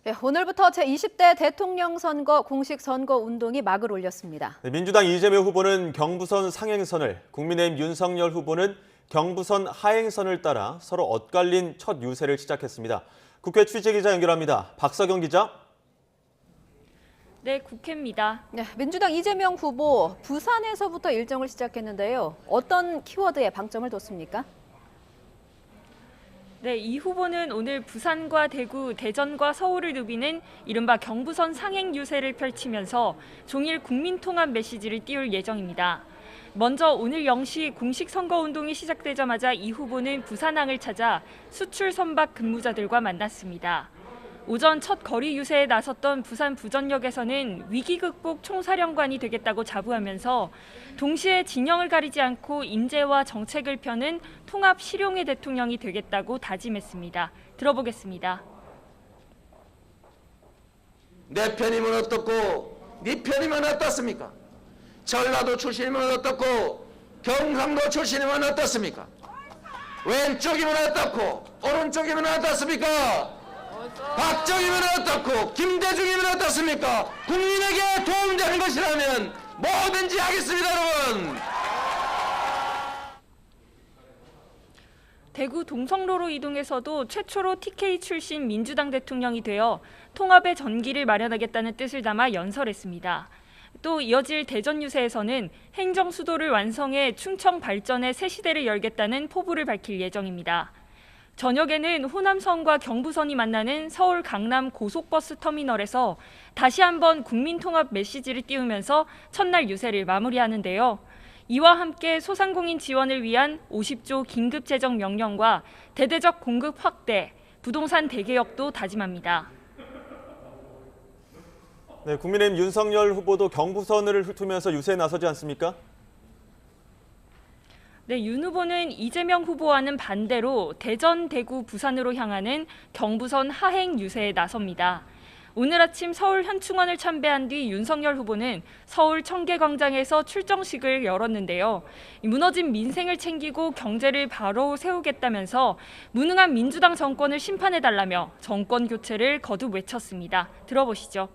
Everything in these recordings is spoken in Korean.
네, 오늘부터 제20대 대통령 선거 공식 선거 운동이 막을 올렸습니다. 민주당 이재명 후보는 경부선 상행선을, 국민의힘 윤석열 후보는 경부선 하행선을 따라 서로 엇갈린 첫 유세를 시작했습니다. 국회 취재기자 연결합니다. 박서경 기자. 네, 국회입니다. 네, 민주당 이재명 후보 부산에서부터 일정을 시작했는데요. 어떤 키워드에 방점을 뒀습니까? 네, 이 후보는 오늘 부산과 대구, 대전과 서울을 누비는 이른바 경부선 상행 유세를 펼치면서 종일 국민통합 메시지를 띄울 예정입니다. 먼저 오늘 0시 공식 선거운동이 시작되자마자 이 후보는 부산항을 찾아 수출 선박 근무자들과 만났습니다. 오전 첫 거리 유세에 나섰던 부산 부전역에서는 위기 극복 총사령관이 되겠다고 자부하면서 동시에 진영을 가리지 않고 인재와 정책을 펴는 통합 실용의 대통령이 되겠다고 다짐했습니다. 들어보겠습니다. 내 편이면 어떻고 네 편이면 어떻습니까? 전라도 출신이면 어떻고 경상도 출신이면 어떻습니까? 왼쪽이면 어떻고 오른쪽이면 어떻습니까? 박정희면 어떻고 김대중이면 어떻습니까? 국민에게 도움되는 것이라면 뭐든지 하겠습니다, 여러분. 대구 동성로로 이동해서도 최초로 TK 출신 민주당 대통령이 되어 통합의 전기를 마련하겠다는 뜻을 담아 연설했습니다. 또 이어질 대전 유세에서는 행정 수도를 완성해 충청 발전의 새 시대를 열겠다는 포부를 밝힐 예정입니다. 저녁에는 호남선과 경부선이 만나는 서울 강남 고속버스 터미널에서 다시 한번 국민통합 메시지를 띄우면서 첫날 유세를 마무리하는데요. 이와 함께 소상공인 지원을 위한 50조 긴급재정명령과 대대적 공급 확대, 부동산 대개혁도 다짐합니다. 네, 국민의힘 윤석열 후보도 경부선을 훑으면서 유세에 나서지 않습니까? 네, 윤 후보는 이재명 후보와는 반대로 대전, 대구, 부산으로 향하는 경부선 하행 유세에 나섭니다. 오늘 아침 서울 현충원을 참배한 뒤 윤석열 후보는 서울 청계광장에서 출정식을 열었는데요. 무너진 민생을 챙기고 경제를 바로 세우겠다면서 무능한 민주당 정권을 심판해달라며 정권 교체를 거듭 외쳤습니다. 들어보시죠.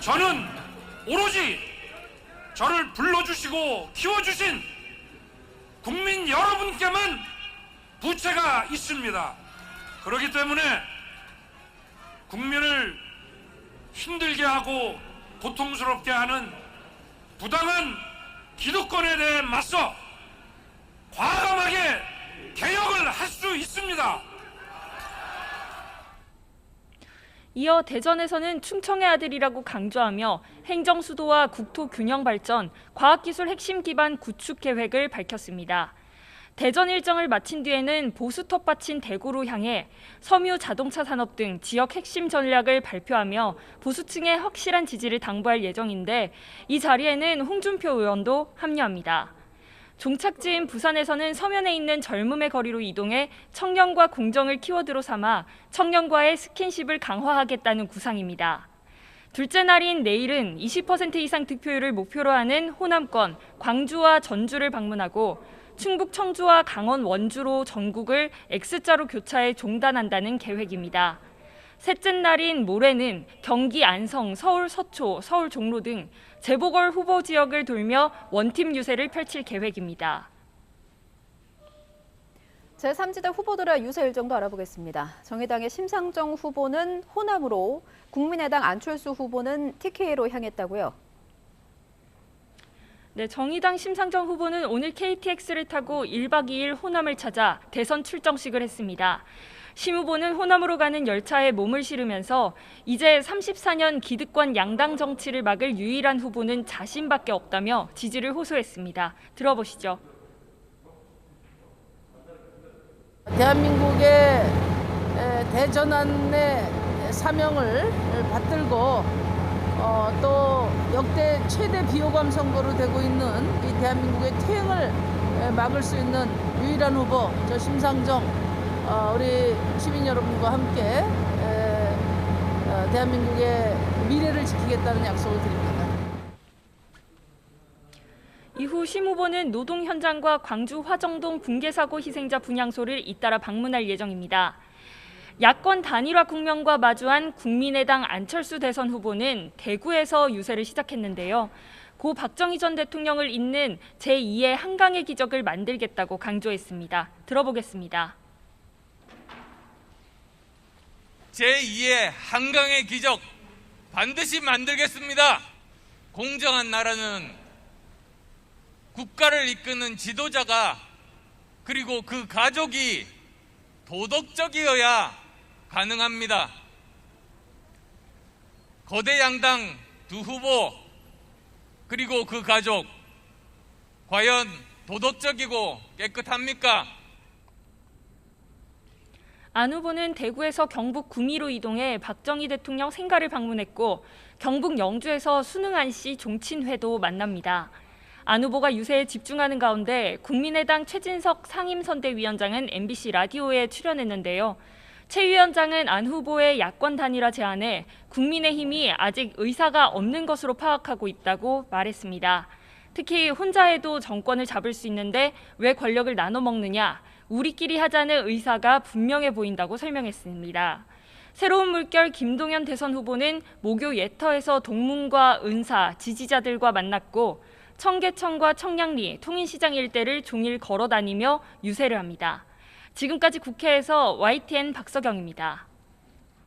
저는 오로지 저를 불러주시고 키워주신 국민 여러분께만 부채가 있습니다. 그렇기 때문에 국민을 힘들게 하고 고통스럽게 하는 부당한 기득권에 대해 맞서 과감하게 개혁을 할 수 있습니다. 이어 대전에서는 충청의 아들이라고 강조하며 행정수도와 국토균형 발전, 과학기술 핵심 기반 구축 계획을 밝혔습니다. 대전 일정을 마친 뒤에는 보수 텃밭인 대구로 향해 섬유 자동차 산업 등 지역 핵심 전략을 발표하며 보수층의 확실한 지지를 당부할 예정인데 이 자리에는 홍준표 의원도 합류합니다. 종착지인 부산에서는 서면에 있는 젊음의 거리로 이동해 청년과 공정을 키워드로 삼아 청년과의 스킨십을 강화하겠다는 구상입니다. 둘째 날인 내일은 20% 이상 득표율을 목표로 하는 호남권, 광주와 전주를 방문하고 충북 청주와 강원 원주로 전국을 X자로 교차해 종단한다는 계획입니다. 셋째 날인 모레는 경기 안성, 서울 서초, 서울 종로 등 재보궐 후보 지역을 돌며 원팀 유세를 펼칠 계획입니다. 제3지대 후보들의 유세 일정도 알아보겠습니다. 정의당의 심상정 후보는 호남으로, 국민의당 안철수 후보는 TK로 향했다고요? 네, 정의당 심상정 후보는 오늘 KTX를 타고 1박 2일 호남을 찾아 대선 출정식을 했습니다. 심 후보는 호남으로 가는 열차에 몸을 실으면서 이제 34년 기득권 양당 정치를 막을 유일한 후보는 자신밖에 없다며 지지를 호소했습니다. 들어보시죠. 대한민국의 대전환의 사명을 받들고 또 역대 최대 비호감 선거로 되고 있는 이 대한민국의 퇴행을 막을 수 있는 유일한 후보 저 심상정 우리 시민 여러분과 함께 대한민국의 미래를 지키겠다는 약속을 드립니다. 이후 심 후보는 노동 현장과 광주 화정동 붕괴 사고 희생자 분향소를 잇따라 방문할 예정입니다. 야권 단일화 국면과 마주한 국민의당 안철수 대선 후보는 대구에서 유세를 시작했는데요. 고 박정희 전 대통령을 잇는 제2의 한강의 기적을 만들겠다고 강조했습니다. 들어보겠습니다. 제2의 한강의 기적 반드시 만들겠습니다. 공정한 나라는 국가를 이끄는 지도자가 그리고 그 가족이 도덕적이어야 가능합니다. 거대 양당 두 후보 그리고 그 가족 과연 도덕적이고 깨끗합니까? 안 후보는 대구에서 경북 구미로 이동해 박정희 대통령 생가를 방문했고 경북 영주에서 순응한 씨 종친회도 만납니다. 안 후보가 유세에 집중하는 가운데 국민의당 최진석 상임선대위원장은 MBC 라디오에 출연했는데요. 최 위원장은 안 후보의 야권 단일화 제안에 국민의힘이 아직 의사가 없는 것으로 파악하고 있다고 말했습니다. 특히 혼자 해도 정권을 잡을 수 있는데 왜 권력을 나눠 먹느냐, 우리끼리 하자는 의사가 분명해 보인다고 설명했습니다. 새로운 물결 김동연 대선 후보는 모교 예터에서 동문과 은사, 지지자들과 만났고 청계천과 청량리, 통인시장 일대를 종일 걸어다니며 유세를 합니다. 지금까지 국회에서 YTN 박서경입니다.